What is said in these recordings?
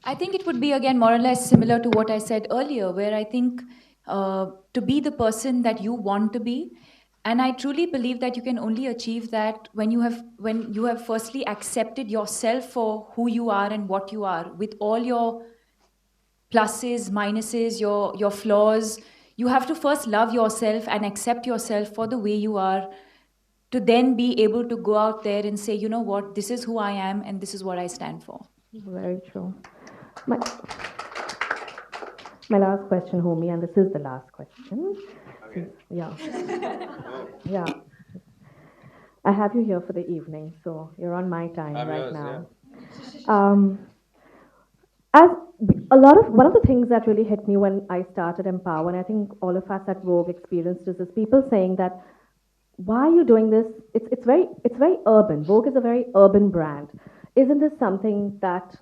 I think it would be, again, more or less similar to what I said earlier, where I think to be the person that you want to be, and I truly believe that you can only achieve that when you have firstly accepted yourself for who you are and what you are, with all your pluses, minuses, your flaws. You have to first love yourself and accept yourself for the way you are, to then be able to go out there and say, you know what, this is who I am and this is what I stand for. Very true. My, my last question, homie, and this is the last question. Okay. Yeah, Oh, yeah. I have you here for the evening, so you're on my time I'm right yours, yeah. now. Um, as a lot of one of the things that really hit me when I started Empower, and I think all of us at Vogue experienced this, is people saying that, why are you doing this? It's very urban. Vogue is a very urban brand. Isn't this something that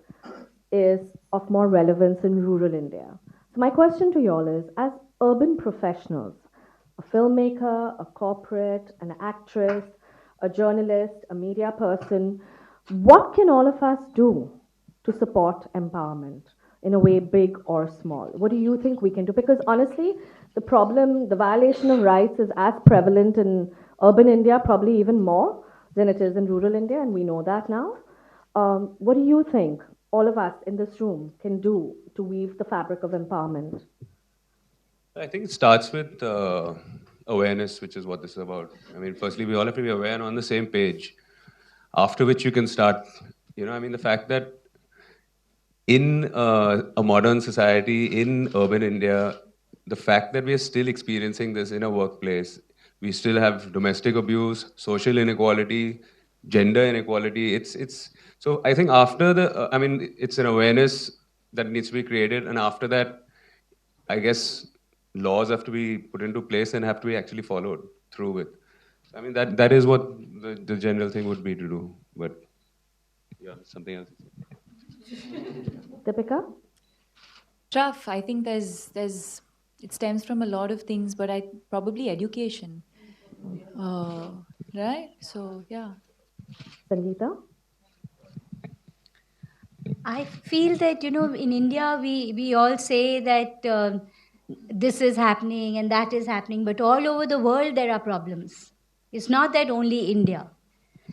is of more relevance in rural India? So my question to y'all is, as urban professionals, a filmmaker, a corporate, an actress, a journalist, a media person, what can all of us do to support empowerment in a way, big or small? What do you think we can do? Because honestly, the problem, the violation of rights is as prevalent in urban India, probably even more than it is in rural India, and we know that now. What do you think all of us in this room can do to weave the fabric of empowerment? I think it starts with awareness, which is what this is about. I mean, firstly, we all have to be aware and on the same page. After which you can start, I mean, the fact that in a modern society, in urban India, the fact that we are still experiencing this in a workplace, we still have domestic abuse, social inequality, gender inequality. It's so I think after I mean, it's an awareness that needs to be created, and after that, I guess laws have to be put into place and have to be actually followed through with. I mean, that is what the general thing would be to do. But yeah, something else. Deepika? Tough. I think there's it stems from a lot of things, but I probably education. Uh, right? So yeah. Sangeeta? I feel that, in India, we all say that this is happening and that is happening, but all over the world there are problems. It's not that only India.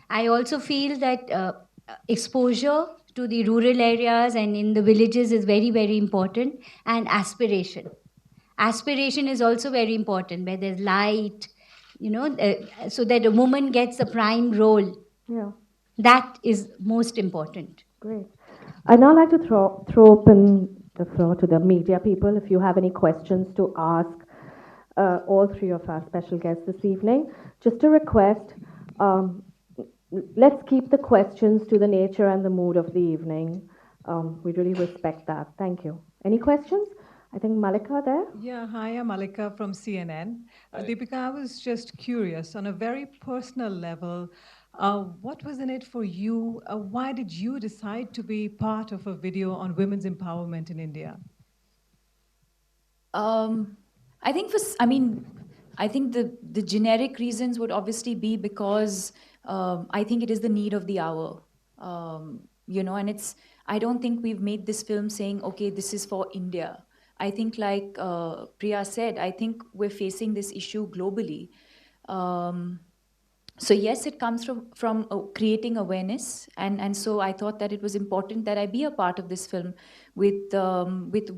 I also feel that exposure to the rural areas and in the villages is very, very important, and aspiration. Aspiration is also very important, where there's light, so that a woman gets a prime role. Yeah. That is most important. Great. I'd now like to throw open the floor to the media people if you have any questions to ask all three of our special guests this evening. Just a request, um, let's keep the questions to the nature and the mood of the evening. We really respect that. Thank you. Any questions? I think Malika there. Yeah, hi, I'm Malika from CNN. Hi. Deepika, I was just curious, on a very personal level, what was in it for you? Why did you decide to be part of a video on women's empowerment in India? I think I think the generic reasons would obviously be because I think it is the need of the hour. And I don't think we've made this film saying, okay, this is for India. I think, like Priya said, I think we're facing this issue globally. So yes, it comes from creating awareness, and so I thought that it was important that I be a part of this film with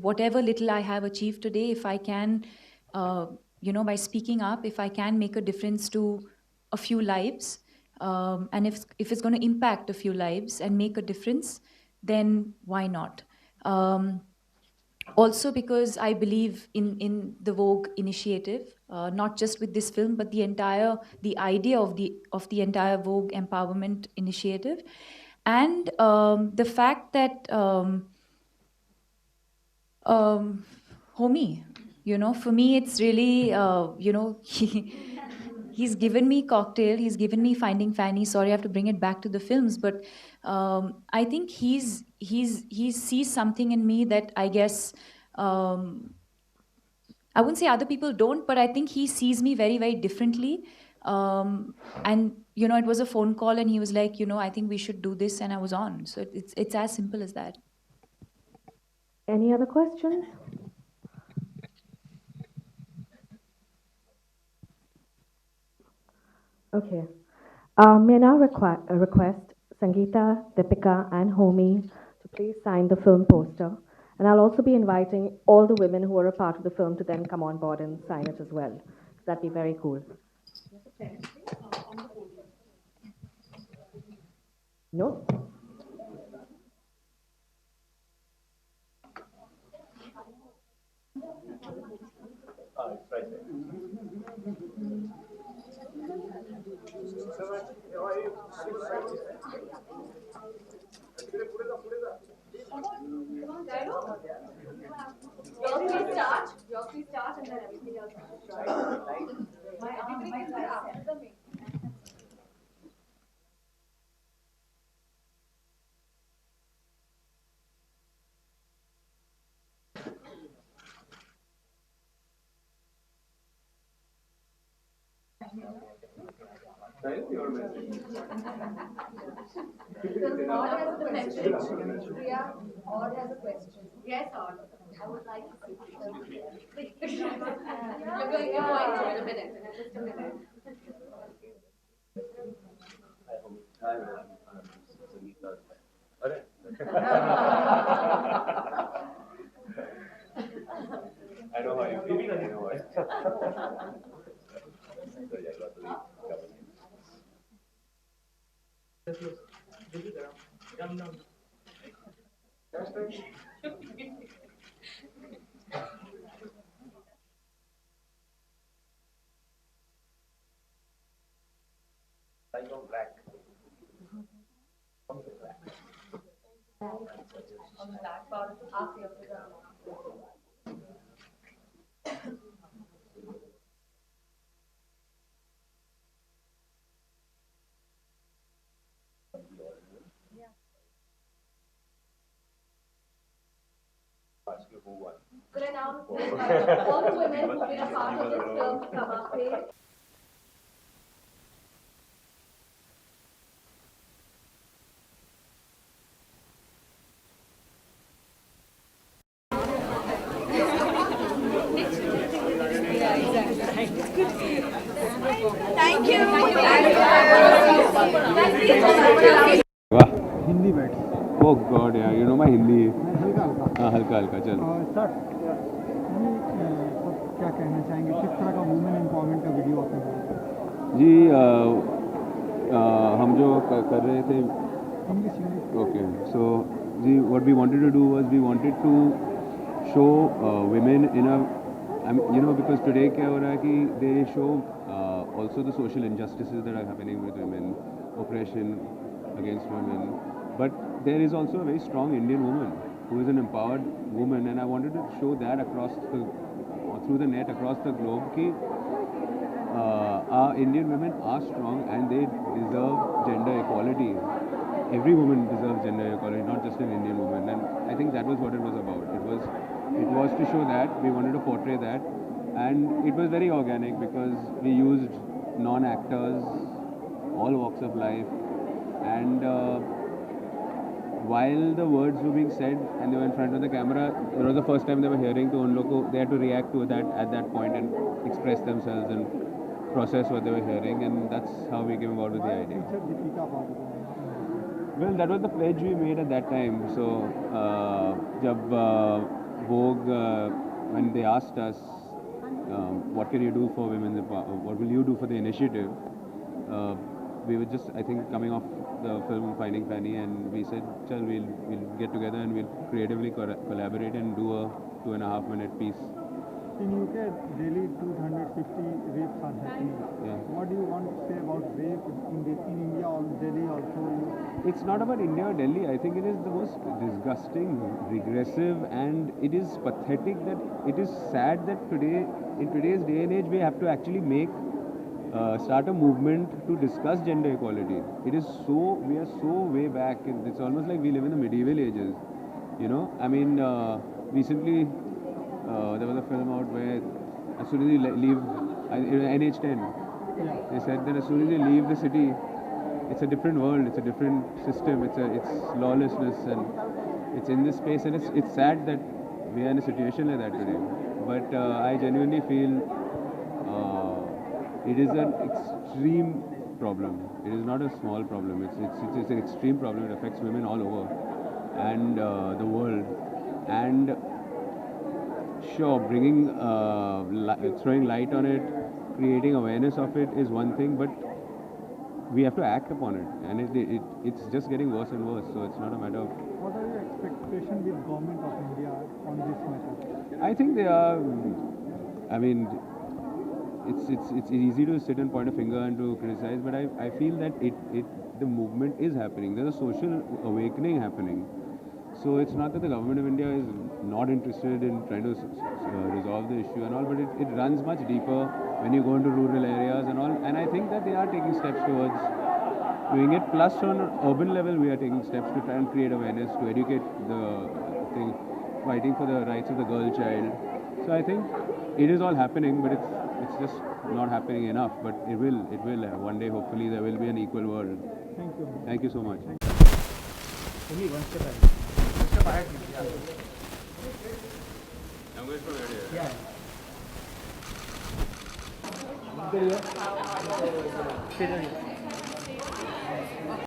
whatever little I have achieved today. If I can, by speaking up, if I can make a difference to a few lives, and if it's going to impact a few lives and make a difference, then why not? Also because I believe in the Vogue initiative, not just with this film, but the idea of the entire Vogue empowerment initiative, and the fact that homie, for me it's really he's given me Cocktail, he's given me Finding Fanny. Sorry, I have to bring it back to the films, but I think he sees something in me that I guess I wouldn't say other people don't, but I think he sees me very, very differently. And it was a phone call, and he was like, I think we should do this, and I was on. So it's as simple as that. Any other questions? Okay. May I now request Sangeeta, Deepika, and Homi to please sign the film poster. And I'll also be inviting all the women who are a part of the film to then come on board and sign it as well. That'd be very cool. No? I know how you feel. I know how you feel. So yeah, got to leave. Ask you who won. Could I now invite all the women who've been a part of this film to come up here? वाह हिंदी बैठ ओह God यार you know my Hindi हल्का हल्का हाँ हल्का हल्का चल sir सब क्या कहना चाहेंगे किस तरह का वुमेन एम्पावरमेंट का वीडियो आपने बनाया जी हम जो कर रहे थे इंग्लिश इंग्लिश ओके सो जी what we wanted to do was we wanted to show women in a you know because today क्या हो रहा है कि they show also the social injustices that are happening with women oppression against women but there is also a very strong Indian woman who is an empowered woman and I wanted to show that across the through the net across the globe कि our Indian women are strong and they deserve gender equality. Every woman deserves gender equality, not just an Indian woman. And I think that was what it was about. It was to show that we wanted to portray that, and it was very organic because we used non-actors, all walks of life, and while the words were being said and they were in front of the camera, it was the first time they were hearing. तो उन लोग को they had to react to that at that point and express themselves and process what they were hearing, and that's how we came about with the idea. Teacher Deepika Padukone Well, that was the pledge we made at that time. So, जब Vogue, when they asked us, what can you do for women's empowerment? What will you do for the initiative? We were just, I think, coming off the film Finding Fanny, and we said, "Chal, we'll get together and we'll creatively collaborate and do a 2.5-minute piece." In UK, daily 250 rapes are happening. Yeah. What do you want to say about rape in India or Delhi also? It's not about India or Delhi. I think it is the most disgusting, regressive, and it is pathetic that it is sad that today, in today's day and age, we have to actually start a movement to discuss gender equality. It is so, we are so way back. It's almost like we live in the medieval ages. You know, I mean, recently there was a film out where as soon as you leave NH10, they said that as soon as you leave the city, it's a different world, it's a different system, it's lawlessness, and it's in this space, and it's sad that we are in a situation like that today. But I genuinely feel it is an extreme problem. It is not a small problem. It's an extreme problem. It affects women all over and the world. And sure, bringing throwing light on it, creating awareness of it is one thing, but we have to act upon it, and it's just getting worse and worse. So it's not a matter of. What are your expectations with government of India on this matter? I think they are. I mean, it's easy to sit and point a finger and to criticize, but I feel that the movement is happening. There's a social awakening happening. So it's not that the government of India is not interested in trying to resolve the issue and all, but it runs much deeper when you go into rural areas and all. And I think that they are taking steps towards doing it. Plus, on an urban level, we are taking steps to try and create awareness, to educate the thing, fighting for the rights of the girl child. So I think it is all happening, but it's just not happening enough. But it will. One day, hopefully, there will be an equal world. Thank you. Thank you so much. Only one step ahead. One step ahead. I'm going from here. Yeah.